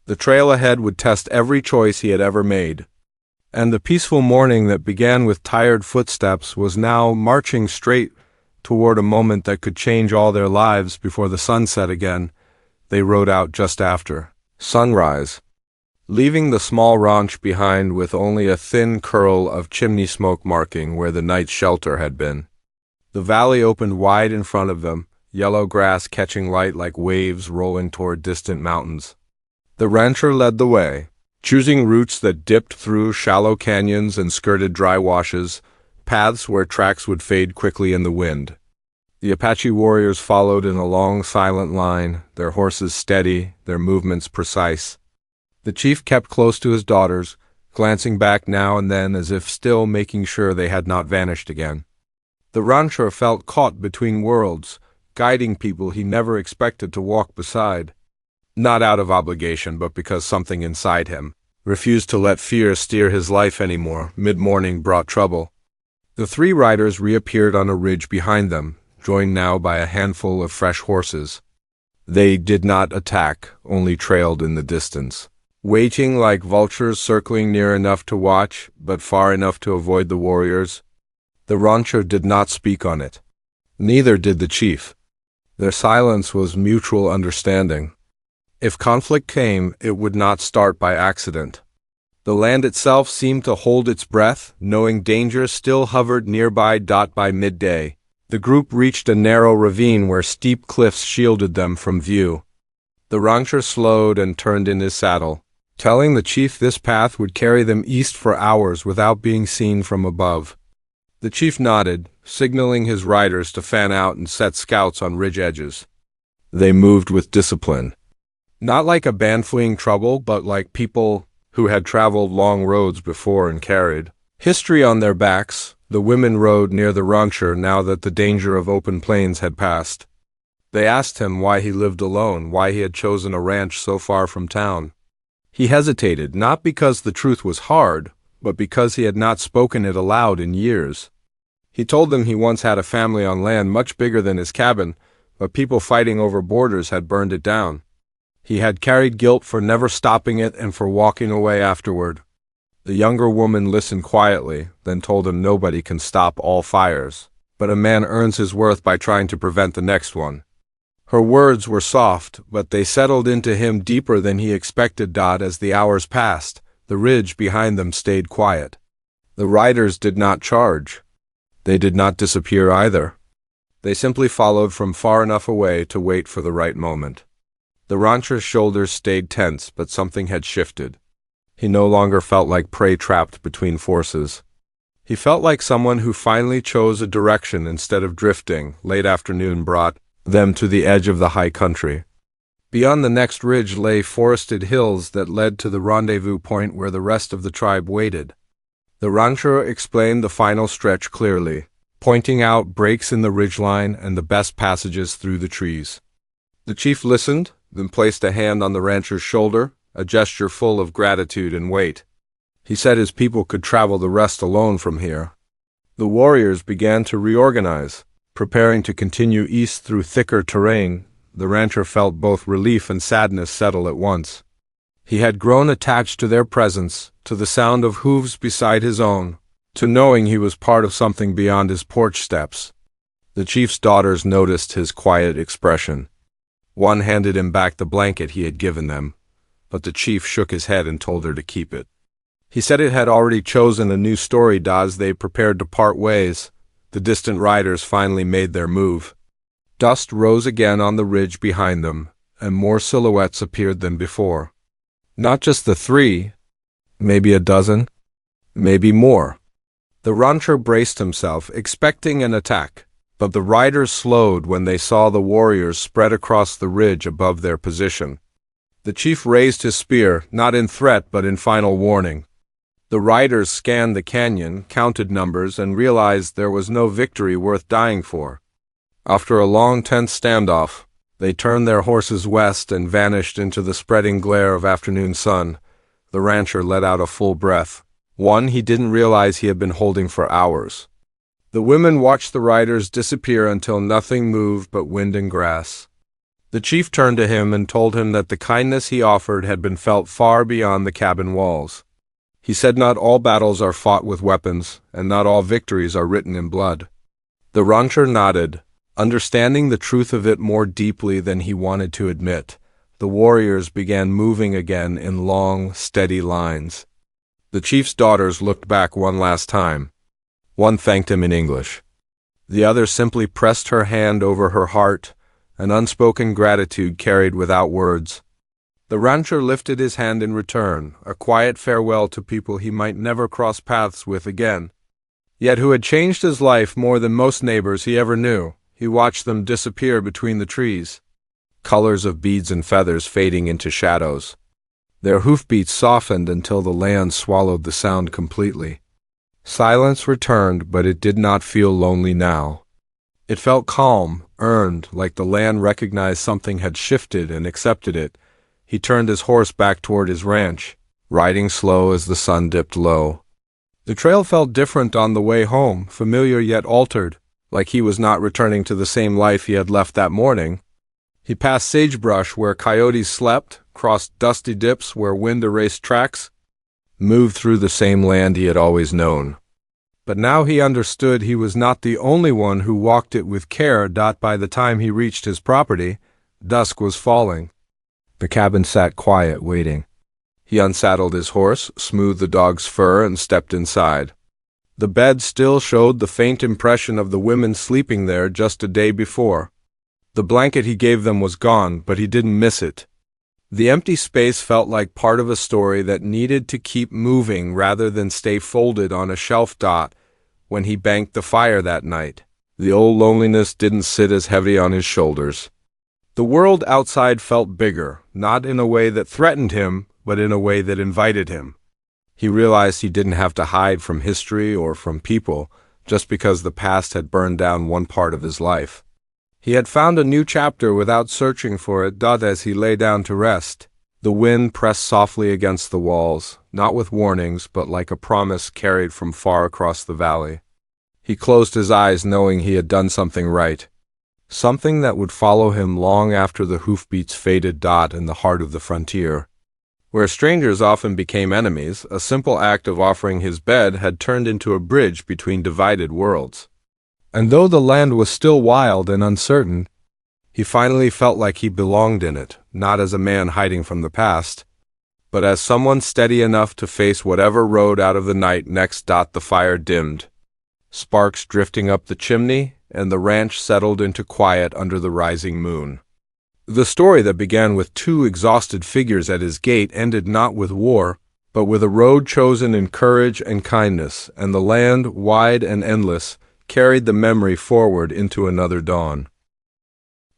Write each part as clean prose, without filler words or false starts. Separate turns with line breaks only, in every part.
The trail ahead would test every choice he had ever made. And the peaceful morning that began with tired footsteps was now marching straight toward a moment that could change all their lives before the sun set again. They rode out just after sunrise, leaving the small ranch behind with only a thin curl of chimney smoke marking where the night's shelter had been. The valley opened wide in front of them, yellow grass catching light like waves rolling toward distant mountains. The rancher led the way, choosing routes that dipped through shallow canyons and skirted dry washes, paths where tracks would fade quickly in the wind. The Apache warriors followed in a long, silent line, their horses steady, their movements precise. The chief kept close to his daughters, glancing back now and then as if still making sure they had not vanished again. The rancher felt caught between worlds, guiding people he never expected to walk beside. Not out of obligation, but because something inside him refused to let fear steer his life anymore. Mid-morning brought trouble. The three riders reappeared on a ridge behind them, joined now by a handful of fresh horses. They did not attack, only trailed in the distance, waiting like vultures, circling near enough to watch, but far enough to avoid the warriors. The rancher did not speak on it. Neither did the chief. Their silence was mutual understanding. If conflict came, it would not start by accident. The land itself seemed to hold its breath, knowing danger still hovered nearby. By midday, the group reached a narrow ravine where steep cliffs shielded them from view. The rancher slowed and turned in his saddle, telling the chief this path would carry them east for hours without being seen from above. The chief nodded, signaling his riders to fan out and set scouts on ridge edges. They moved with discipline. Not like a band fleeing trouble, but like people who had traveled long roads before and carried history on their backs. The women rode near the rancher now that the danger of open plains had passed. They asked him why he lived alone, why he had chosen a ranch so far from town. He hesitated, not because the truth was hard, but because he had not spoken it aloud in years. He told them he once had a family on land much bigger than his cabin, but people fighting over borders had burned it down. He had carried guilt for never stopping it and for walking away afterward. The younger woman listened quietly, then told him nobody can stop all fires, but a man earns his worth by trying to prevent the next one. Her words were soft, but they settled into him deeper than he expected. As the hours passed, the ridge behind them stayed quiet. The riders did not charge. They did not disappear either. They simply followed from far enough away to wait for the right moment. The rancher's shoulders stayed tense, but something had shifted. He no longer felt like prey trapped between forces. He felt like someone who finally chose a direction instead of drifting. Late afternoon brought them to the edge of the high country. Beyond the next ridge lay forested hills that led to the rendezvous point where the rest of the tribe waited. The rancher explained the final stretch clearly, pointing out breaks in the ridgeline and the best passages through the trees. The chief listened, then placed a hand on the rancher's shoulder, a gesture full of gratitude and weight. He said his people could travel the rest alone from here. The warriors began to reorganize, preparing to continue east through thicker terrain. The rancher felt both relief and sadness settle at once. He had grown attached to their presence, to the sound of hooves beside his own, to knowing he was part of something beyond his porch steps. The chief's daughters noticed his quiet expression. One handed him back the blanket he had given them, but the chief shook his head and told her to keep it. He said it had already chosen a new story. As they prepared to part ways, the distant riders finally made their move. Dust rose again on the ridge behind them, and more silhouettes appeared than before. Not just the three, maybe a dozen, maybe more. The rancher braced himself, expecting an attack, but the riders slowed when they saw the warriors spread across the ridge above their position. The chief raised his spear, not in threat but in final warning. The riders scanned the canyon, counted numbers, and realized there was no victory worth dying for. After a long, tense standoff, they turned their horses west and vanished into the spreading glare of afternoon sun. The rancher let out a full breath, one he didn't realize he had been holding for hours. The women watched the riders disappear until nothing moved but wind and grass. The chief turned to him and told him that the kindness he offered had been felt far beyond the cabin walls. He said not all battles are fought with weapons, and not all victories are written in blood. The rancher nodded, understanding the truth of it more deeply than he wanted to admit. The warriors began moving again in long, steady lines. The chief's daughters looked back one last time. One thanked him in English. The other simply pressed her hand over her heart, an unspoken gratitude carried without words. The rancher lifted his hand in return, a quiet farewell to people he might never cross paths with again, yet who had changed his life more than most neighbors he ever knew. He watched them disappear between the trees, colors of beads and feathers fading into shadows. Their hoofbeats softened until the land swallowed the sound completely. Silence returned, but it did not feel lonely now. It felt calm, earned, like the land recognized something had shifted and accepted it. He turned his horse back toward his ranch, riding slow as the sun dipped low. The trail felt different on the way home, familiar yet altered, like he was not returning to the same life he had left that morning. He passed sagebrush where coyotes slept, crossed dusty dips where wind erased tracks, moved through the same land he had always known. But now he understood he was not the only one who walked it with care. By the time he reached his property, dusk was falling. The cabin sat quiet, waiting. He unsaddled his horse, smoothed the dog's fur, and stepped inside. The bed still showed the faint impression of the women sleeping there just a day before. The blanket he gave them was gone, but he didn't miss it. The empty space felt like part of a story that needed to keep moving rather than stay folded on a shelf. When he banked the fire that night, the old loneliness didn't sit as heavy on his shoulders. The world outside felt bigger, not in a way that threatened him, but in a way that invited him. He realized he didn't have to hide from history or from people just because the past had burned down one part of his life. He had found a new chapter without searching for it. As he lay down to rest, the wind pressed softly against the walls, not with warnings, but like a promise carried from far across the valley. He closed his eyes knowing he had done something right. Something that would follow him long after the hoofbeats faded. In the heart of the frontier, where strangers often became enemies, a simple act of offering his bed had turned into a bridge between divided worlds. And though the land was still wild and uncertain, he finally felt like he belonged in it, not as a man hiding from the past, but as someone steady enough to face whatever rode out of the night next. The fire dimmed, sparks drifting up the chimney, and the ranch settled into quiet under the rising moon. The story that began with two exhausted figures at his gate ended not with war, but with a road chosen in courage and kindness, and the land, wide and endless, carried the memory forward into another dawn.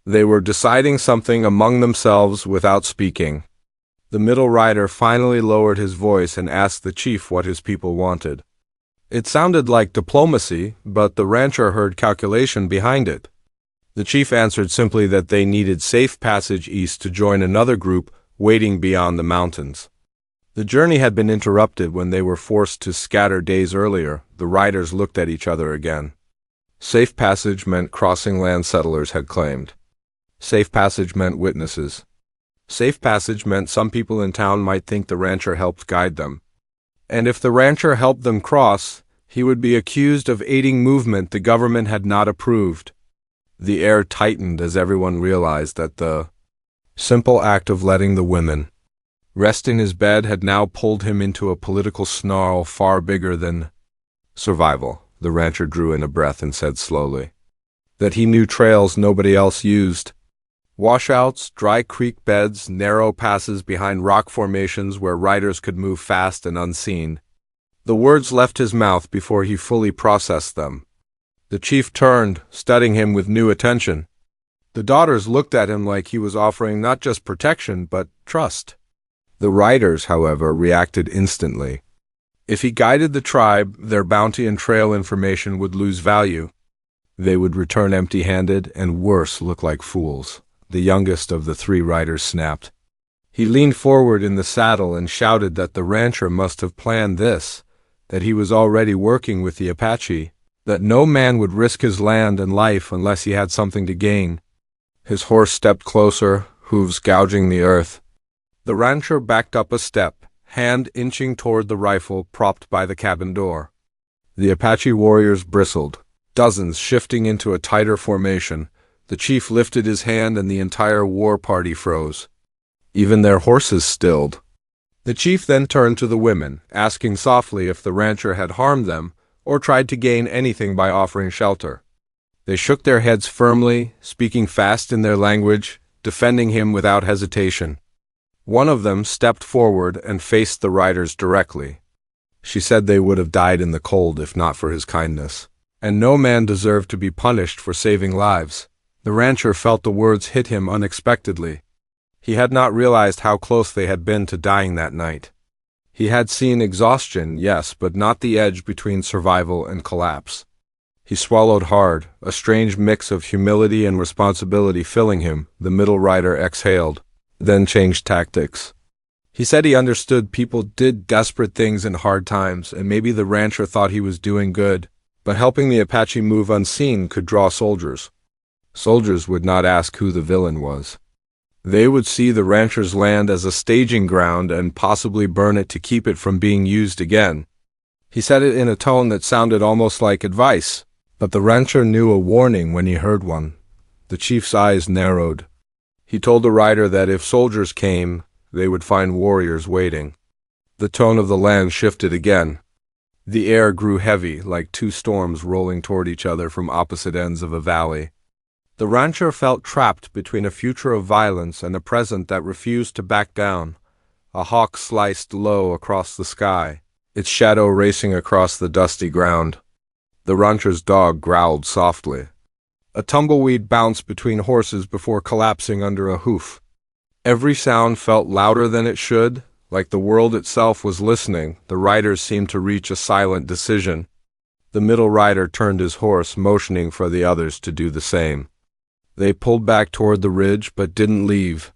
They were deciding something among themselves without speaking. The middle rider finally lowered his voice and asked the chief what his people wanted. It sounded like diplomacy, but the rancher heard calculation behind it. The chief answered simply that they needed safe passage east to join another group waiting beyond the mountains. The journey had been interrupted when they were forced to scatter days earlier. The riders looked at each other again. Safe passage meant crossing land settlers had claimed. Safe passage meant witnesses. Safe passage meant some people in town might think the rancher helped guide them. And if the rancher helped them cross, he would be accused of aiding movement the government had not approved. The air tightened as everyone realized that the simple act of letting the women rest in his bed had now pulled him into a political snarl far bigger than survival. The rancher drew in a breath and said slowly that he knew trails nobody else used. Washouts, dry creek beds, narrow passes behind rock formations where riders could move fast and unseen. The words left his mouth before he fully processed them. The chief turned, studying him with new attention. The daughters looked at him like he was offering not just protection, but trust. The riders, however, reacted instantly. If he guided the tribe, their bounty and trail information would lose value. They would return empty-handed and, worse, look like fools. The youngest of the three riders snapped. He leaned forward in the saddle and shouted that the rancher must have planned this, that he was already working with the Apache, that no man would risk his land and life unless he had something to gain. His horse stepped closer, hooves gouging the earth. The rancher backed up a step, hand inching toward the rifle propped by the cabin door. The Apache warriors bristled, dozens shifting into a tighter formation. The chief lifted his hand and the entire war party froze. Even their horses stilled. The chief then turned to the women, asking softly if the rancher had harmed them or tried to gain anything by offering shelter. They shook their heads firmly, speaking fast in their language, defending him without hesitation. One of them stepped forward and faced the riders directly. She said they would have died in the cold if not for his kindness, and no man deserved to be punished for saving lives. The rancher felt the words hit him unexpectedly. He had not realized how close they had been to dying that night. He had seen exhaustion, yes, but not the edge between survival and collapse. He swallowed hard, a strange mix of humility and responsibility filling him. The middle rider exhaled, then changed tactics. He said he understood people did desperate things in hard times, and maybe the rancher thought he was doing good, but helping the Apache move unseen could draw soldiers. Soldiers would not ask who the villain was. They would see the rancher's land as a staging ground and possibly burn it to keep it from being used again. He said it in a tone that sounded almost like advice, but the rancher knew a warning when he heard one. The chief's eyes narrowed. He told the rider that if soldiers came, they would find warriors waiting. The tone of the land shifted again. The air grew heavy, like two storms rolling toward each other from opposite ends of a valley. The rancher felt trapped between a future of violence and a present that refused to back down. A hawk sliced low across the sky, its shadow racing across the dusty ground. The rancher's dog growled softly. A tumbleweed bounced between horses before collapsing under a hoof. Every sound felt louder than it should, like the world itself was listening. The riders seemed to reach a silent decision. The middle rider turned his horse, motioning for the others to do the same. They pulled back toward the ridge, but didn't leave.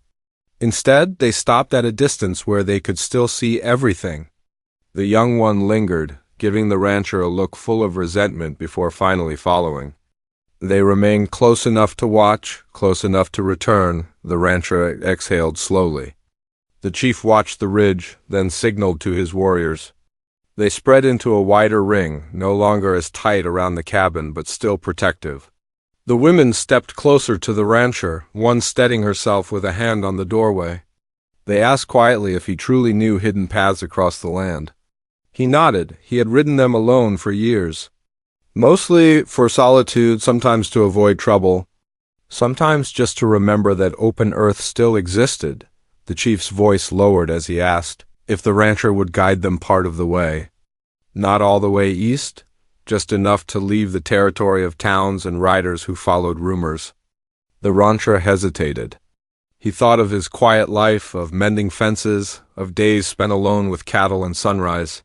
Instead, they stopped at a distance where they could still see everything. The young one lingered, giving the rancher a look full of resentment before finally following. They remained close enough to watch, close enough to return. The rancher exhaled slowly. The chief watched the ridge, then signaled to his warriors. They spread into a wider ring, no longer as tight around the cabin, but still protective. The women stepped closer to the rancher, one steadying herself with a hand on the doorway. They asked quietly if he truly knew hidden paths across the land. He nodded. He had ridden them alone for years. Mostly for solitude, sometimes to avoid trouble, sometimes just to remember that open earth still existed. The chief's voice lowered as he asked if the rancher would guide them part of the way. Not all the way east, just enough to leave the territory of towns and riders who followed rumors. The rancher hesitated. He thought of his quiet life, of mending fences, of days spent alone with cattle and sunrise.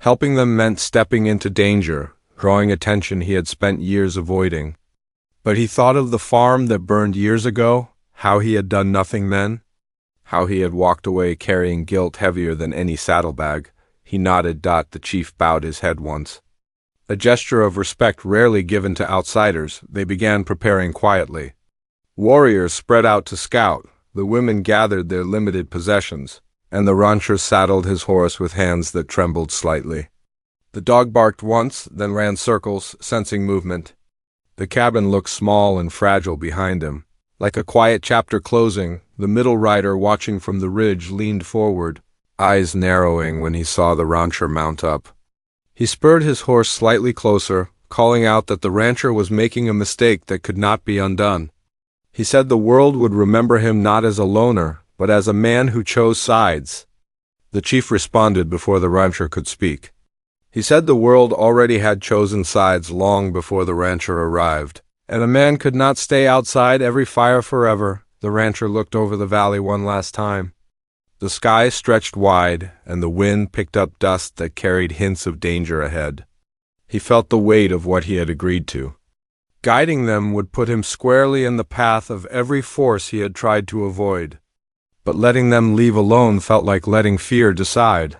Helping them meant stepping into danger, drawing attention he had spent years avoiding. But he thought of the farm that burned years ago, how he had done nothing then, how he had walked away carrying guilt heavier than any saddlebag. He nodded. The chief bowed his head once. A gesture of respect rarely given to outsiders. They began preparing quietly. Warriors spread out to scout. The women gathered their limited possessions, and the rancher saddled his horse with hands that trembled slightly. The dog barked once, then ran circles, sensing movement. The cabin looked small and fragile behind him. Like a quiet chapter closing, the middle rider watching from the ridge leaned forward, eyes narrowing when he saw the rancher mount up. He spurred his horse slightly closer, calling out that the rancher was making a mistake that could not be undone. He said the world would remember him not as a loner, but as a man who chose sides. The chief responded before the rancher could speak. He said the world already had chosen sides long before the rancher arrived, and a man could not stay outside every fire forever. The rancher looked over the valley one last time. The sky stretched wide, and the wind picked up dust that carried hints of danger ahead. He felt the weight of what he had agreed to. Guiding them would put him squarely in the path of every force he had tried to avoid. But letting them leave alone felt like letting fear decide.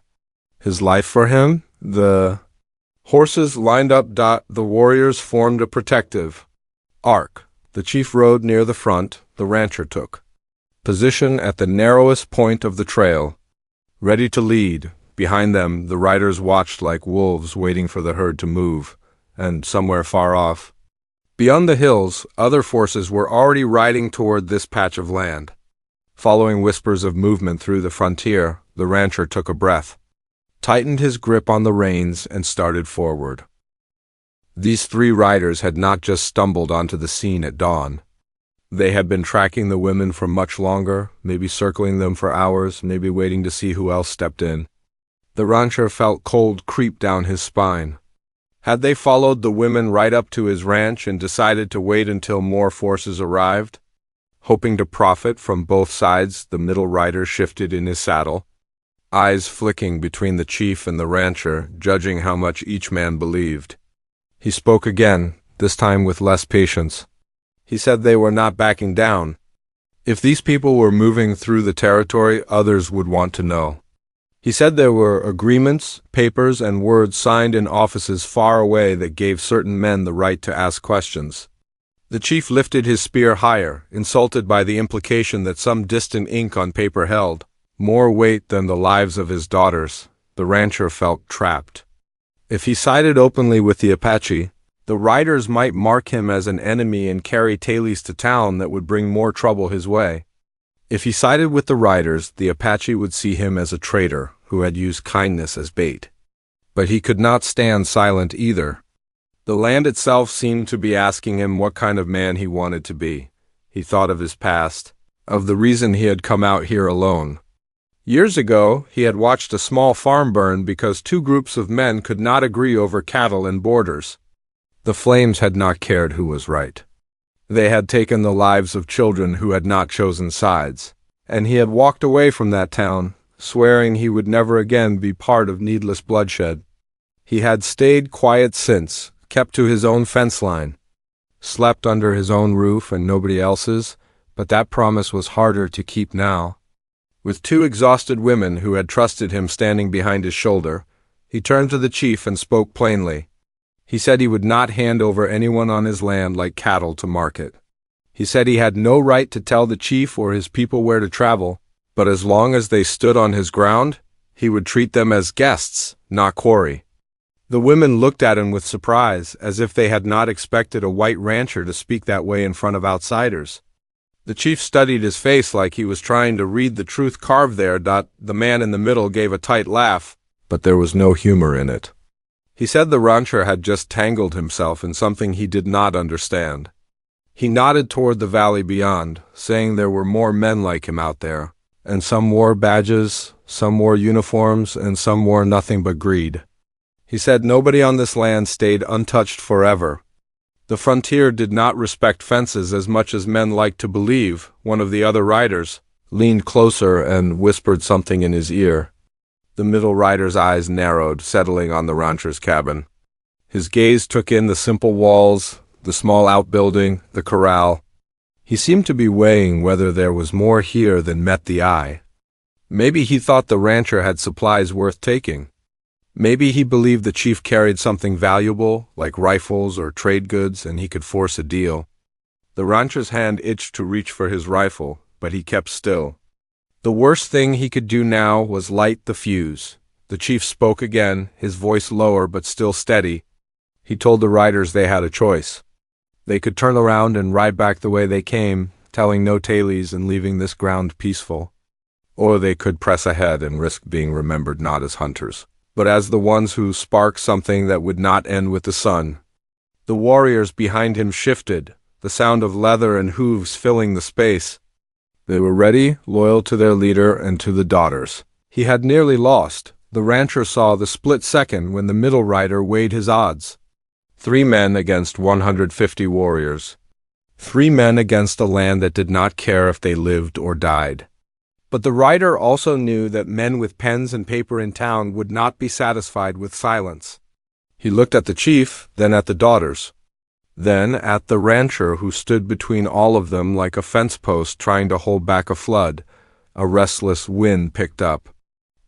His life for him? The horses lined up. The warriors formed a protective arc. The chief rode near the front, the rancher took position at the narrowest point of the trail, ready to lead. Behind them, the riders watched like wolves waiting for the herd to move, and somewhere far off, beyond the hills, other forces were already riding toward this patch of land. Following whispers of movement through the frontier, the rancher took a breath, tightened his grip on the reins, and started forward. These three riders had not just stumbled onto the scene at dawn. They had been tracking the women for much longer, maybe circling them for hours, maybe waiting to see who else stepped in. The rancher felt cold creep down his spine. Had they followed the women right up to his ranch and decided to wait until more forces arrived? Hoping to profit from both sides, the middle rider shifted in his saddle, eyes flicking between the chief and the rancher, judging how much each man believed. He spoke again, this time with less patience. He said they were not backing down. If these people were moving through the territory, others would want to know. He said there were agreements, papers, and words signed in offices far away that gave certain men the right to ask questions. The chief lifted his spear higher, insulted by the implication that some distant ink on paper held more weight than the lives of his daughters. The rancher felt trapped. If he sided openly with the Apache, the riders might mark him as an enemy and carry tales to town that would bring more trouble his way. If he sided with the riders, the Apache would see him as a traitor who had used kindness as bait. But he could not stand silent either. The land itself seemed to be asking him what kind of man he wanted to be. He thought of his past, of the reason he had come out here alone. Years ago, he had watched a small farm burn because two groups of men could not agree over cattle and borders. The flames had not cared who was right. They had taken the lives of children who had not chosen sides, and he had walked away from that town, swearing he would never again be part of needless bloodshed. He had stayed quiet since, kept to his own fence line, slept under his own roof and nobody else's, but that promise was harder to keep now. With two exhausted women who had trusted him standing behind his shoulder, he turned to the chief and spoke plainly. He said he would not hand over anyone on his land like cattle to market. He said he had no right to tell the chief or his people where to travel, but as long as they stood on his ground, he would treat them as guests, not quarry. The women looked at him with surprise, as if they had not expected a white rancher to speak that way in front of outsiders. The chief studied his face like he was trying to read the truth carved there. The man in the middle gave a tight laugh, but there was no humor in it. He said the rancher had just tangled himself in something he did not understand. He nodded toward the valley beyond, saying there were more men like him out there, and some wore badges, some wore uniforms, and some wore nothing but greed. He said nobody on this land stayed untouched forever. The frontier did not respect fences as much as men liked to believe. One of the other riders leaned closer and whispered something in his ear. The middle rider's eyes narrowed, settling on the rancher's cabin. His gaze took in the simple walls, the small outbuilding, the corral. He seemed to be weighing whether there was more here than met the eye. Maybe he thought the rancher had supplies worth taking. Maybe he believed the chief carried something valuable, like rifles or trade goods, and he could force a deal. The rancher's hand itched to reach for his rifle, but he kept still. The worst thing he could do now was light the fuse. The chief spoke again, his voice lower but still steady. He told the riders they had a choice. They could turn around and ride back the way they came, telling no tales and leaving this ground peaceful. Or they could press ahead and risk being remembered not as hunters, but as the ones who sparked something that would not end with the sun. The warriors behind him shifted, the sound of leather and hooves filling the space. They were ready, loyal to their leader and to the daughters. He had nearly lost. The rancher saw the split second when the middle rider weighed his odds. 3 men against 150 warriors. 3 men against a land that did not care if they lived or died. But the rider also knew that men with pens and paper in town would not be satisfied with silence. He looked at the chief, then at the daughters, then at the rancher who stood between all of them like a fence post trying to hold back a flood. A restless wind picked up,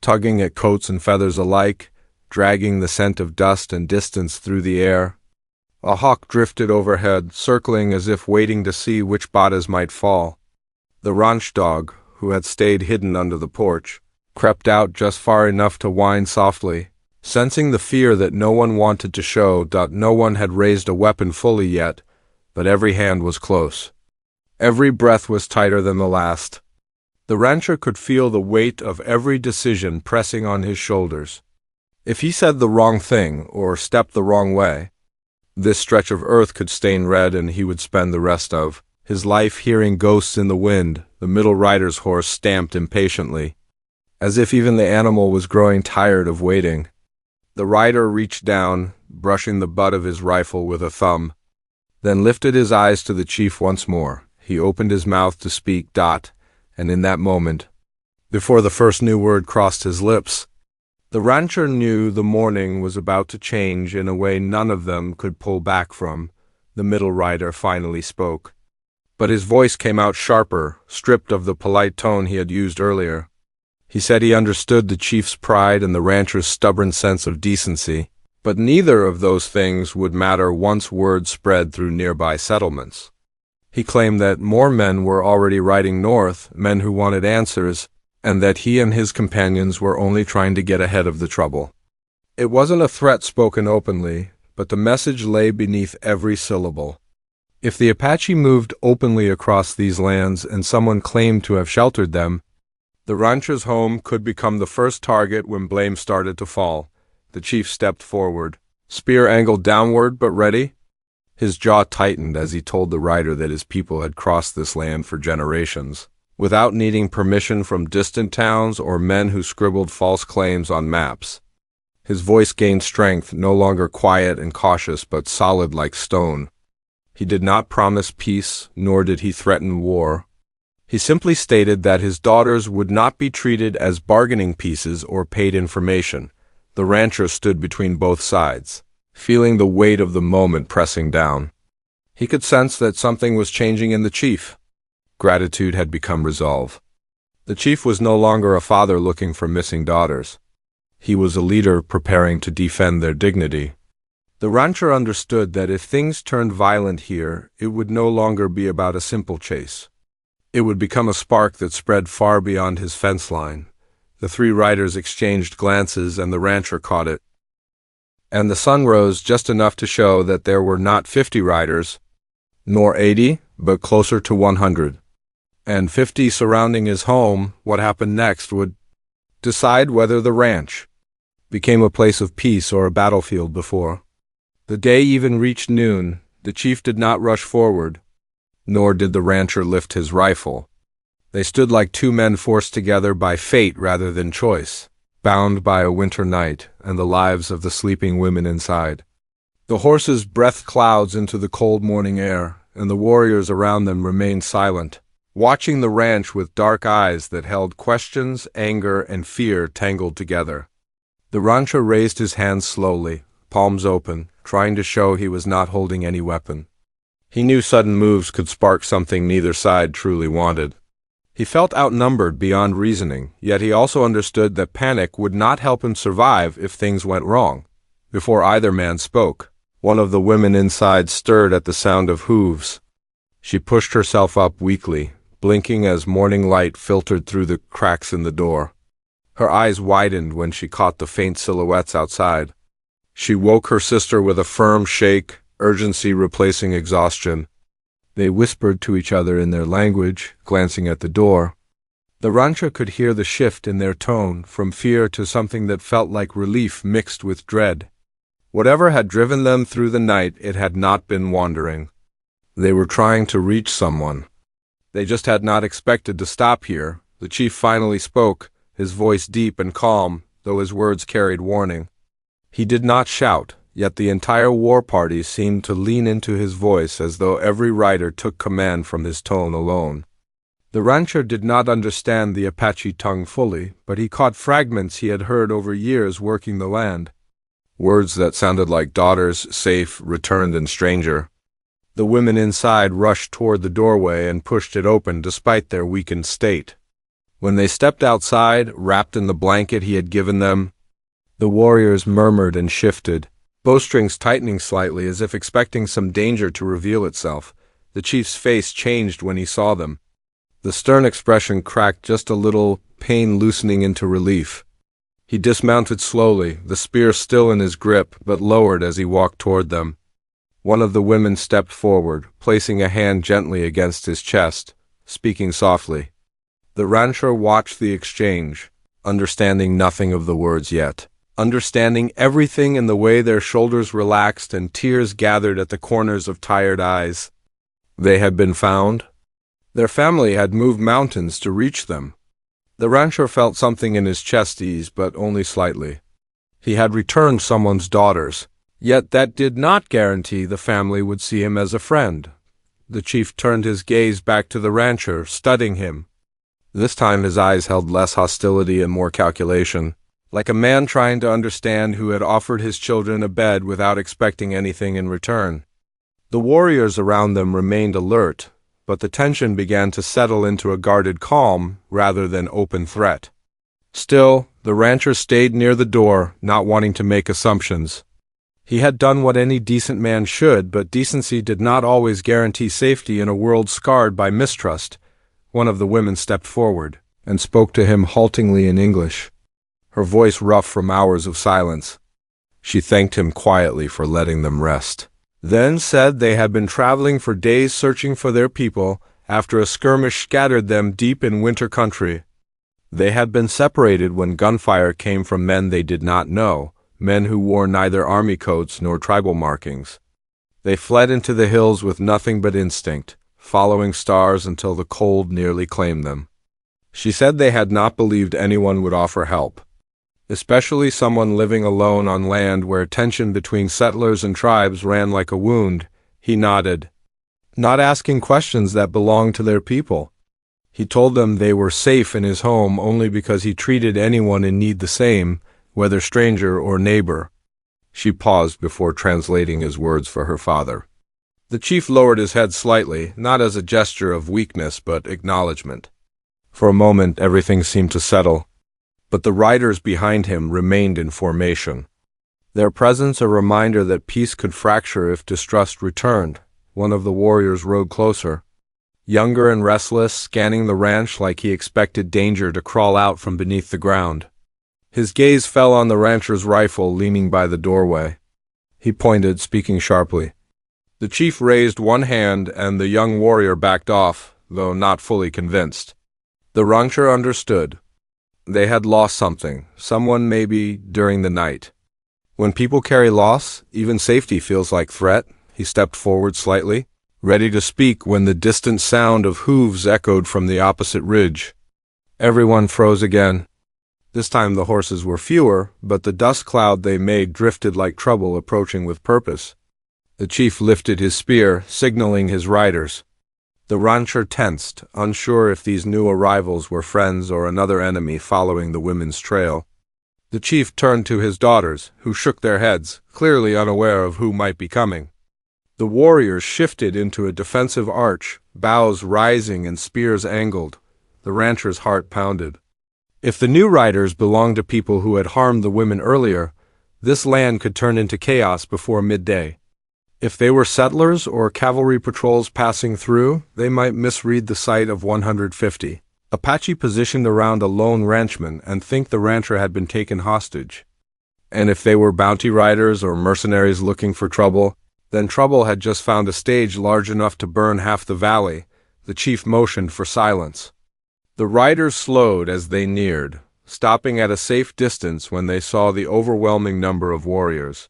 tugging at coats and feathers alike, dragging the scent of dust and distance through the air. A hawk drifted overhead, circling as if waiting to see which bodies might fall. The ranch dog, who had stayed hidden under the porch, crept out just far enough to whine softly, sensing the fear that no one wanted to show. No one had raised a weapon fully yet, but every hand was close. Every breath was tighter than the last. The rancher could feel the weight of every decision pressing on his shoulders. If he said the wrong thing or stepped the wrong way, this stretch of earth could stain red, and he would spend the rest of his life hearing ghosts in the wind. The middle rider's horse stamped impatiently, as if even the animal was growing tired of waiting. The rider reached down, brushing the butt of his rifle with a thumb, then lifted his eyes to the chief once more. He opened his mouth to speak. And in that moment, before the first new word crossed his lips, the rancher knew the morning was about to change in a way none of them could pull back from. The middle rider finally spoke, but his voice came out sharper, stripped of the polite tone he had used earlier. He said he understood the chief's pride and the rancher's stubborn sense of decency, but neither of those things would matter once word spread through nearby settlements. He claimed that more men were already riding north, men who wanted answers, and that he and his companions were only trying to get ahead of the trouble. It wasn't a threat spoken openly, but the message lay beneath every syllable. If the Apache moved openly across these lands and someone claimed to have sheltered them, the rancher's home could become the first target when blame started to fall. The chief stepped forward, spear angled downward but ready. His jaw tightened as he told the rider that his people had crossed this land for generations, without needing permission from distant towns or men who scribbled false claims on maps. His voice gained strength, no longer quiet and cautious, but solid like stone. He did not promise peace, nor did he threaten war. He simply stated that his daughters would not be treated as bargaining pieces or paid information. The rancher stood between both sides, feeling the weight of the moment pressing down. He could sense that something was changing in the chief. Gratitude had become resolve. The chief was no longer a father looking for missing daughters. He was a leader preparing to defend their dignity. The rancher understood that if things turned violent here, it would no longer be about a simple chase. It would become a spark that spread far beyond his fence line. The three riders exchanged glances, and the rancher caught it. And the sun rose just enough to show that there were not 50 riders, nor 80, but closer to 100. And 50 surrounding his home. What happened next would decide whether the ranch became a place of peace or a battlefield. Before the day even reached noon, the chief did not rush forward, nor did the rancher lift his rifle. They stood like two men forced together by fate rather than choice, bound by a winter night and the lives of the sleeping women inside. The horses breathed clouds into the cold morning air, and the warriors around them remained silent, watching the ranch with dark eyes that held questions, anger, and fear tangled together. The rancher raised his hands slowly, palms open, trying to show he was not holding any weapon. He knew sudden moves could spark something neither side truly wanted. He felt outnumbered beyond reasoning, yet he also understood that panic would not help him survive if things went wrong. Before either man spoke, one of the women inside stirred at the sound of hooves. She pushed herself up weakly, blinking as morning light filtered through the cracks in the door. Her eyes widened when she caught the faint silhouettes outside. She woke her sister with a firm shake, urgency replacing exhaustion. They whispered to each other in their language, glancing at the door. The rancher could hear the shift in their tone, from fear to something that felt like relief mixed with dread. Whatever had driven them through the night, it had not been wandering. They were trying to reach someone. They just had not expected to stop here. The chief finally spoke, his voice deep and calm, though his words carried warning. He did not shout, yet the entire war party seemed to lean into his voice as though every rider took command from his tone alone. The rancher did not understand the Apache tongue fully, but he caught fragments he had heard over years working the land. Words that sounded like daughters, safe, returned, and stranger. The women inside rushed toward the doorway and pushed it open despite their weakened state. When they stepped outside, wrapped in the blanket he had given them, the warriors murmured and shifted, bowstrings tightening slightly as if expecting some danger to reveal itself. The chief's face changed when he saw them. The stern expression cracked just a little, pain loosening into relief. He dismounted slowly, the spear still in his grip, but lowered as he walked toward them. One of the women stepped forward, placing a hand gently against his chest, speaking softly. The rancher watched the exchange, understanding nothing of the words yet, understanding everything in the way their shoulders relaxed and tears gathered at the corners of tired eyes. They had been found. Their family had moved mountains to reach them. The rancher felt something in his chest ease, but only slightly. He had returned someone's daughters, yet that did not guarantee the family would see him as a friend. The chief turned his gaze back to the rancher, studying him. This time his eyes held less hostility and more calculation, like a man trying to understand who had offered his children a bed without expecting anything in return. The warriors around them remained alert, but the tension began to settle into a guarded calm rather than open threat. Still, the rancher stayed near the door, not wanting to make assumptions. He had done what any decent man should, but decency did not always guarantee safety in a world scarred by mistrust. One of the women stepped forward and spoke to him haltingly in English, her voice rough from hours of silence. She thanked him quietly for letting them rest, then said they had been traveling for days searching for their people after a skirmish scattered them deep in winter country. They had been separated when gunfire came from men they did not know, men who wore neither army coats nor tribal markings. They fled into the hills with nothing but instinct, following stars until the cold nearly claimed them. She said they had not believed anyone would offer help, especially someone living alone on land where tension between settlers and tribes ran like a wound. He nodded, not asking questions that belonged to their people. He told them they were safe in his home only because he treated anyone in need the same, whether stranger or neighbor. She paused before translating his words for her father. The chief lowered his head slightly, not as a gesture of weakness but acknowledgement. For a moment everything seemed to settle, but the riders behind him remained in formation. Their presence a reminder that peace could fracture if distrust returned. One of the warriors rode closer, younger and restless, scanning the ranch like he expected danger to crawl out from beneath the ground. His gaze fell on the rancher's rifle leaning by the doorway. He pointed, speaking sharply. The chief raised one hand and the young warrior backed off, though not fully convinced. The rancher understood. They had lost something, someone maybe during the night. When people carry loss, even safety feels like threat. He stepped forward slightly, ready to speak when the distant sound of hooves echoed from the opposite ridge. Everyone froze again. This time the horses were fewer, but the dust cloud they made drifted like trouble approaching with purpose. The chief lifted his spear, signaling his riders. The rancher tensed, unsure if these new arrivals were friends or another enemy following the women's trail. The chief turned to his daughters, who shook their heads, clearly unaware of who might be coming. The warriors shifted into a defensive arch, bows rising and spears angled. The rancher's heart pounded. If the new riders belonged to people who had harmed the women earlier, this land could turn into chaos before midday. If they were settlers or cavalry patrols passing through, they might misread the sight of 150 Apache positioned around a lone ranchman and think the rancher had been taken hostage. And if they were bounty riders or mercenaries looking for trouble, then trouble had just found a stage large enough to burn half the valley. The chief motioned for silence. The riders slowed as they neared, stopping at a safe distance when they saw the overwhelming number of warriors.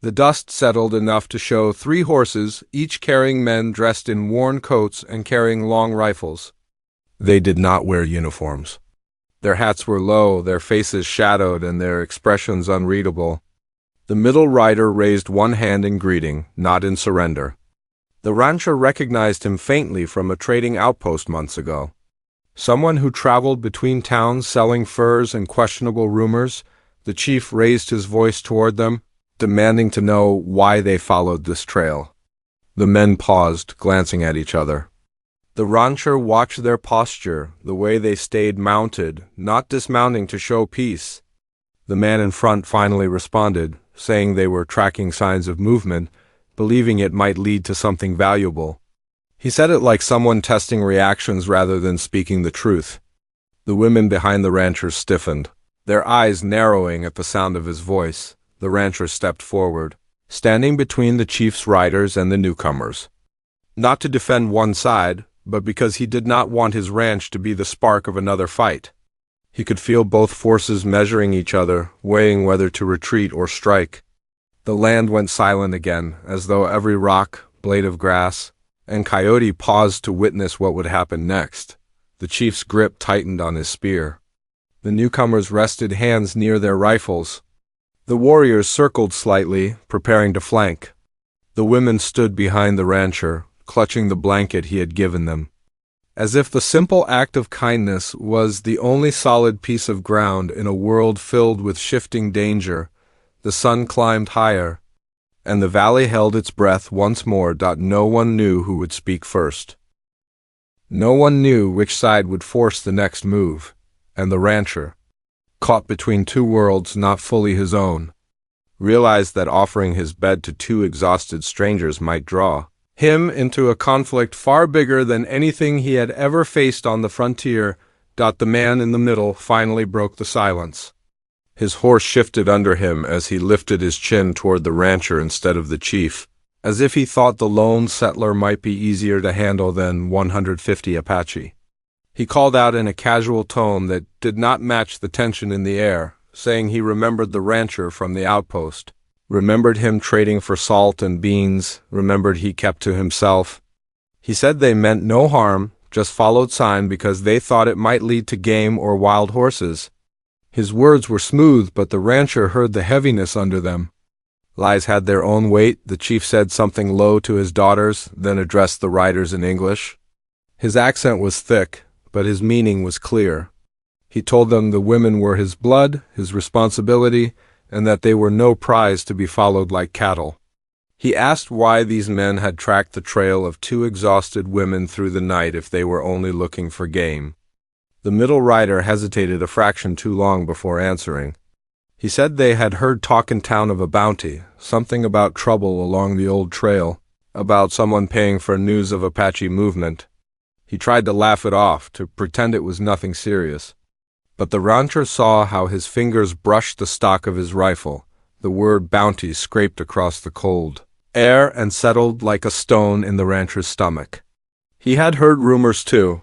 The dust settled enough to show 3 horses, each carrying men dressed in worn coats and carrying long rifles. They did not wear uniforms. Their hats were low, their faces shadowed, and their expressions unreadable. The middle rider raised one hand in greeting, not in surrender. The rancher recognized him faintly from a trading outpost months ago. Someone who traveled between towns selling furs and questionable rumors. The chief raised his voice toward them, demanding to know why they followed this trail. The men paused, glancing at each other. The rancher watched their posture, the way they stayed mounted, not dismounting to show peace. The man in front finally responded, saying they were tracking signs of movement, believing it might lead to something valuable. He said it like someone testing reactions rather than speaking the truth. The women behind the rancher stiffened, their eyes narrowing at the sound of his voice. The rancher stepped forward, standing between the chief's riders and the newcomers. Not to defend one side, but because he did not want his ranch to be the spark of another fight. He could feel both forces measuring each other, weighing whether to retreat or strike. The land went silent again, as though every rock, blade of grass, and coyote paused to witness what would happen next. The chief's grip tightened on his spear. The newcomers rested hands near their rifles. The warriors circled slightly, preparing to flank. The women stood behind the rancher, clutching the blanket he had given them. As if the simple act of kindness was the only solid piece of ground in a world filled with shifting danger, the sun climbed higher, and the valley held its breath once more. No one knew who would speak first. No one knew which side would force the next move, and the rancher, caught between two worlds not fully his own, realized that offering his bed to two exhausted strangers might draw him into a conflict far bigger than anything he had ever faced on the frontier. The man in the middle finally broke the silence. His horse shifted under him as he lifted his chin toward the rancher instead of the chief, as if he thought the lone settler might be easier to handle than 150 Apache. He called out in a casual tone that did not match the tension in the air, saying he remembered the rancher from the outpost, remembered him trading for salt and beans, remembered he kept to himself. He said they meant no harm, just followed sign because they thought it might lead to game or wild horses. His words were smooth, but the rancher heard the heaviness under them. Lies had their own weight. The chief said something low to his daughters, then addressed the riders in English. His accent was thick, but his meaning was clear. He told them the women were his blood, his responsibility, and that they were no prize to be followed like cattle. He asked why these men had tracked the trail of two exhausted women through the night if they were only looking for game. The middle rider hesitated a fraction too long before answering. He said they had heard talk in town of a bounty, something about trouble along the old trail, about someone paying for news of Apache movement. He tried to laugh it off, to pretend it was nothing serious. But the rancher saw how his fingers brushed the stock of his rifle. The word bounty scraped across the cold air and settled like a stone in the rancher's stomach. He had heard rumors too.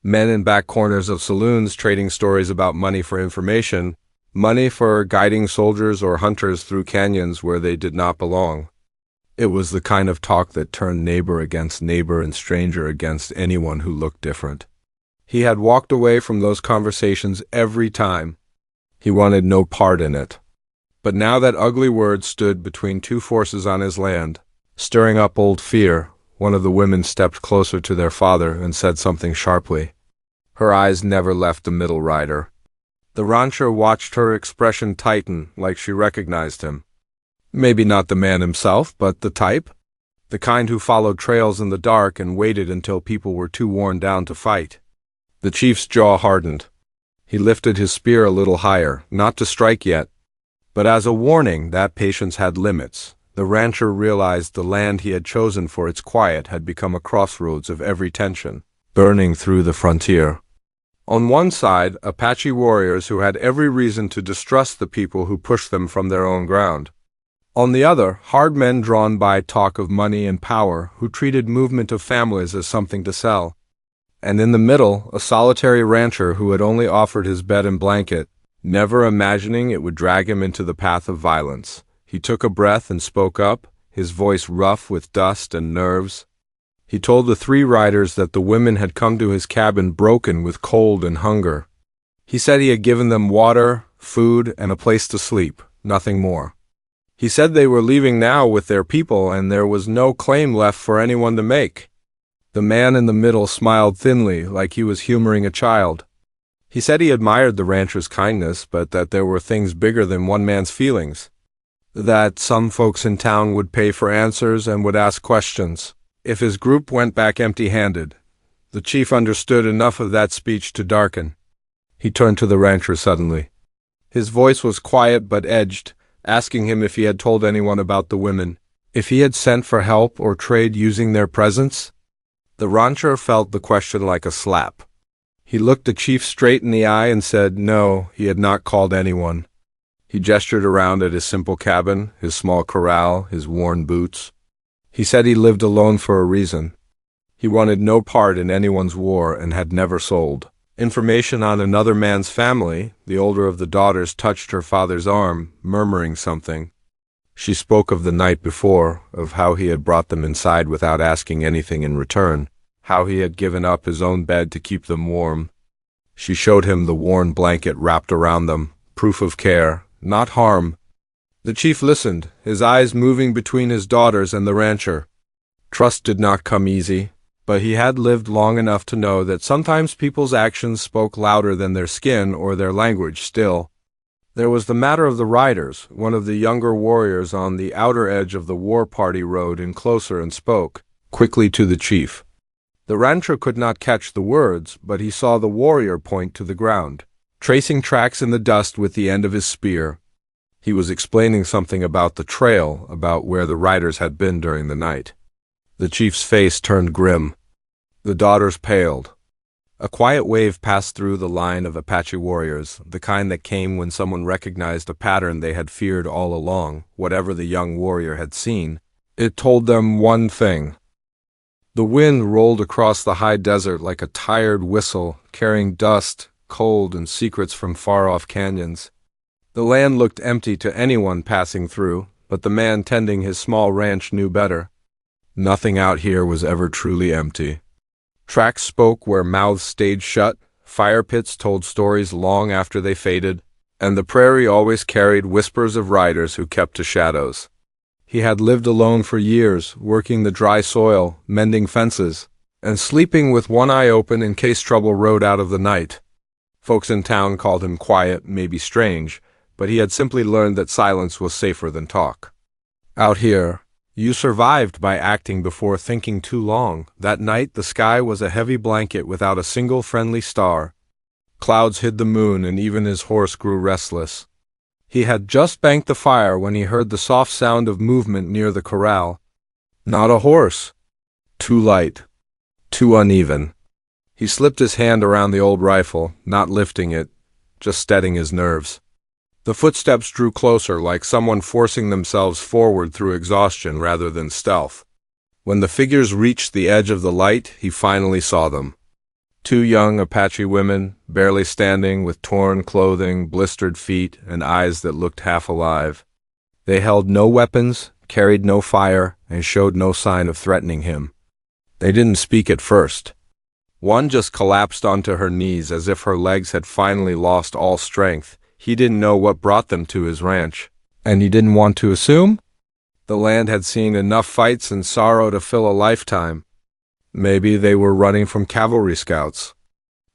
Men in back corners of saloons trading stories about money for information, money for guiding soldiers or hunters through canyons where they did not belong. It was the kind of talk that turned neighbor against neighbor and stranger against anyone who looked different. He had walked away from those conversations every time. He wanted no part in it. But now that ugly word stood between two forces on his land, stirring up old fear, one of the women stepped closer to their father and said something sharply. Her eyes never left the middle rider. The rancher watched her expression tighten, like she recognized him. Maybe not the man himself, but the type? The kind who followed trails in the dark and waited until people were too worn down to fight. The chief's jaw hardened. He lifted his spear a little higher, not to strike yet, but as a warning that patience had limits. The rancher realized the land he had chosen for its quiet had become a crossroads of every tension, burning through the frontier. On one side, Apache warriors who had every reason to distrust the people who pushed them from their own ground. On the other, hard men drawn by talk of money and power who treated movement of families as something to sell. And in the middle, a solitary rancher who had only offered his bed and blanket, never imagining it would drag him into the path of violence. He took a breath and spoke up, his voice rough with dust and nerves. He told the three riders that the women had come to his cabin broken with cold and hunger. He said he had given them water, food, and a place to sleep, nothing more. He said they were leaving now with their people and there was no claim left for anyone to make. The man in the middle smiled thinly, like he was humoring a child. He said he admired the rancher's kindness, but that there were things bigger than one man's feelings. That some folks in town would pay for answers and would ask questions if his group went back empty-handed. The chief understood enough of that speech to darken. He turned to the rancher suddenly. His voice was quiet but edged, asking him if he had told anyone about the women, if he had sent for help or trade using their presence. The rancher felt the question like a slap. He looked the chief straight in the eye and said no, he had not called anyone. He gestured around at his simple cabin, his small corral, his worn boots. He said he lived alone for a reason. He wanted no part in anyone's war and had never sold. Information on another man's family, the older of the daughters touched her father's arm, murmuring something. She spoke of the night before, of how he had brought them inside without asking anything in return, how he had given up his own bed to keep them warm. She showed him the worn blanket wrapped around them, proof of care, not harm. The chief listened, his eyes moving between his daughters and the rancher. Trust did not come easy, but he had lived long enough to know that sometimes people's actions spoke louder than their skin or their language still. There was the matter of the riders. One of the younger warriors on the outer edge of the war party rode in closer and spoke quickly to the chief. The rancher could not catch the words, but he saw the warrior point to the ground, tracing tracks in the dust with the end of his spear. He was explaining something about the trail, about where the riders had been during the night. The chief's face turned grim. The daughters paled. A quiet wave passed through the line of Apache warriors, the kind that came when someone recognized a pattern they had feared all along, whatever the young warrior had seen. It told them one thing. The wind rolled across the high desert like a tired whistle, carrying dust, cold, and secrets from far-off canyons. The land looked empty to anyone passing through, but the man tending his small ranch knew better. Nothing out here was ever truly empty. Tracks spoke where mouths stayed shut, fire pits told stories long after they faded, and the prairie always carried whispers of riders who kept to shadows. He had lived alone for years, working the dry soil, mending fences, and sleeping with one eye open in case trouble rode out of the night. Folks in town called him quiet, maybe strange, but he had simply learned that silence was safer than talk. Out here, you survived by acting before thinking too long. That night the sky was a heavy blanket without a single friendly star. Clouds hid the moon and even his horse grew restless. He had just banked the fire when he heard the soft sound of movement near the corral. Not a horse. Too light. Too uneven. He slipped his hand around the old rifle, not lifting it, just steadying his nerves. The footsteps drew closer, like someone forcing themselves forward through exhaustion rather than stealth. When the figures reached the edge of the light, he finally saw them. Two young Apache women, barely standing, with torn clothing, blistered feet, and eyes that looked half alive. They held no weapons, carried no fire, and showed no sign of threatening him. They didn't speak at first. One just collapsed onto her knees as if her legs had finally lost all strength. He didn't know what brought them to his ranch. And he didn't want to assume? The land had seen enough fights and sorrow to fill a lifetime. Maybe they were running from cavalry scouts.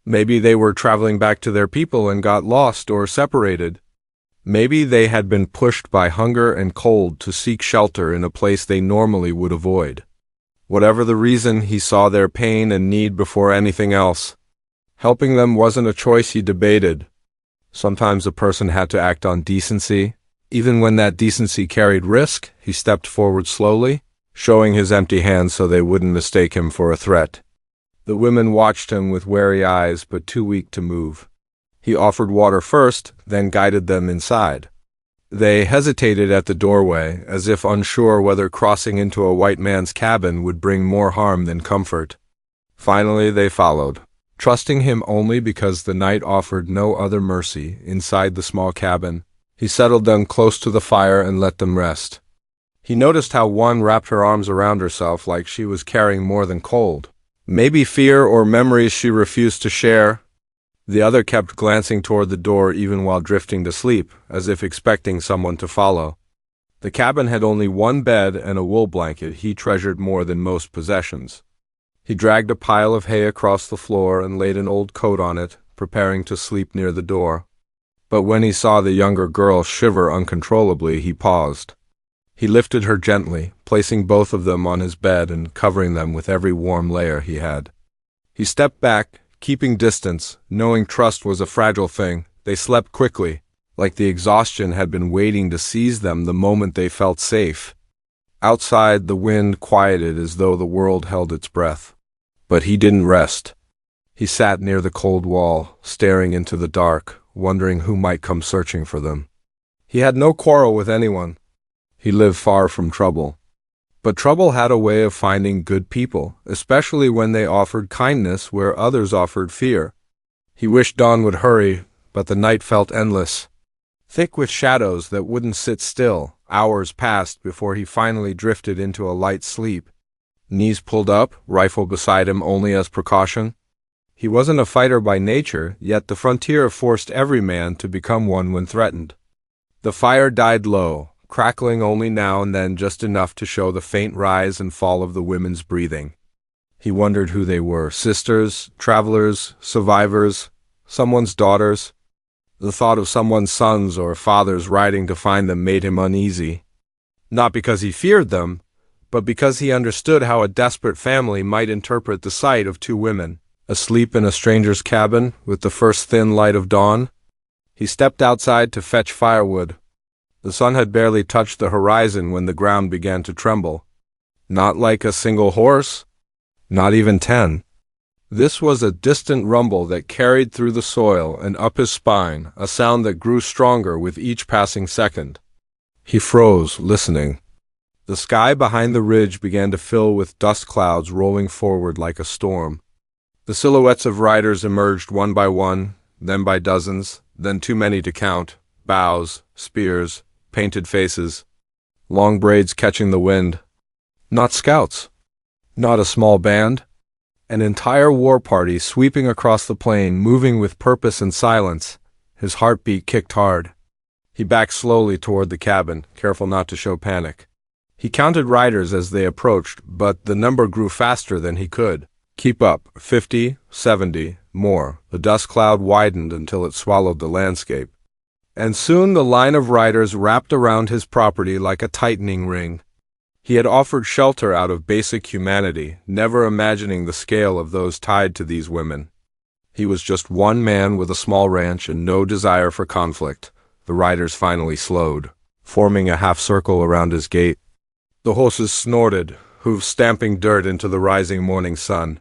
Maybe they were traveling back to their people and got lost or separated. Maybe they had been pushed by hunger and cold to seek shelter in a place they normally would avoid. Whatever the reason, he saw their pain and need before anything else. Helping them wasn't a choice he debated. Sometimes a person had to act on decency. Even when that decency carried risk, he stepped forward slowly, showing his empty hands so they wouldn't mistake him for a threat. The women watched him with wary eyes, but too weak to move. He offered water first, then guided them inside. They hesitated at the doorway, as if unsure whether crossing into a white man's cabin would bring more harm than comfort. Finally they followed, trusting him only because the night offered no other mercy. Inside the small cabin, he settled them close to the fire and let them rest. He noticed how one wrapped her arms around herself like she was carrying more than cold. Maybe fear or memories she refused to share. The other kept glancing toward the door even while drifting to sleep, as if expecting someone to follow. The cabin had only one bed and a wool blanket he treasured more than most possessions. He dragged a pile of hay across the floor and laid an old coat on it, preparing to sleep near the door. But when he saw the younger girl shiver uncontrollably, he paused. He lifted her gently, placing both of them on his bed and covering them with every warm layer he had. He stepped back, keeping distance, knowing trust was a fragile thing. They slept quickly, like the exhaustion had been waiting to seize them the moment they felt safe. Outside, the wind quieted as though the world held its breath. But he didn't rest. He sat near the cold wall, staring into the dark, wondering who might come searching for them. He had no quarrel with anyone. He lived far from trouble. But trouble had a way of finding good people, especially when they offered kindness where others offered fear. He wished dawn would hurry, but the night felt endless. Thick with shadows that wouldn't sit still, hours passed before he finally drifted into a light sleep. Knees pulled up, rifle beside him only as precaution. He wasn't a fighter by nature, yet the frontier forced every man to become one when threatened. The fire died low, crackling only now and then just enough to show the faint rise and fall of the women's breathing. He wondered who they were: sisters, travelers, survivors, someone's daughters. The thought of someone's sons or fathers riding to find them made him uneasy. Not because he feared them, but because he understood how a desperate family might interpret the sight of two women, asleep in a stranger's cabin with the first thin light of dawn. He stepped outside to fetch firewood. The sun had barely touched the horizon when the ground began to tremble. Not like a single horse, not even 10. This was a distant rumble that carried through the soil and up his spine, a sound that grew stronger with each passing second. He froze, listening. The sky behind the ridge began to fill with dust clouds rolling forward like a storm. The silhouettes of riders emerged one by one, then by dozens, then too many to count. Bows, spears, painted faces, long braids catching the wind. Not scouts. Not a small band. An entire war party sweeping across the plain, moving with purpose and silence. His heartbeat kicked hard. He backed slowly toward the cabin, careful not to show panic. He counted riders as they approached, but the number grew faster than he could keep up. 50, 70, more. The dust cloud widened until it swallowed the landscape. And soon the line of riders wrapped around his property like a tightening ring. He had offered shelter out of basic humanity, never imagining the scale of those tied to these women. He was just one man with a small ranch and no desire for conflict. The riders finally slowed, forming a half circle around his gate. The horses snorted, hooves stamping dirt into the rising morning sun.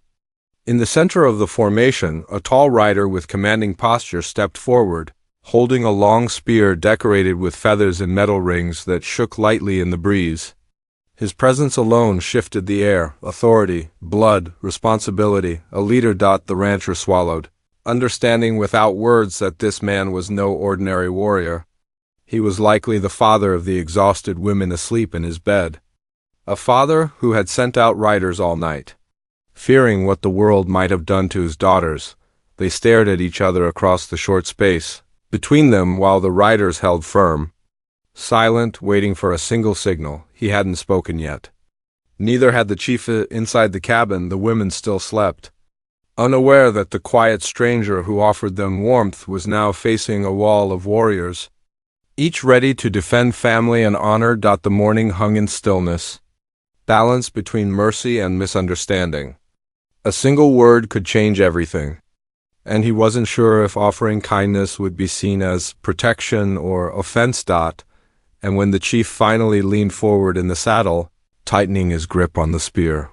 In the center of the formation, a tall rider with commanding posture stepped forward, holding a long spear decorated with feathers and metal rings that shook lightly in the breeze. His presence alone shifted the air. Authority, blood, responsibility, a leader. The rancher swallowed, understanding without words that this man was no ordinary warrior. He was likely the father of the exhausted women asleep in his bed. A father who had sent out riders all night. Fearing what the world might have done to his daughters, they stared at each other across the short space between them while the riders held firm. Silent, waiting for a single signal. He hadn't spoken yet. Neither had the chief. Inside the cabin, the women still slept, unaware that the quiet stranger who offered them warmth was now facing a wall of warriors, each ready to defend family and honor. The morning hung in stillness, balance between mercy and misunderstanding. A single word could change everything, and he wasn't sure if offering kindness would be seen as protection or offense. And when the chief finally leaned forward in the saddle, tightening his grip on the spear,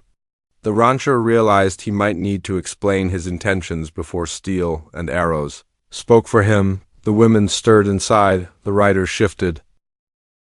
the rancher realized he might need to explain his intentions before steel and arrows spoke for him. The women stirred inside, the riders shifted.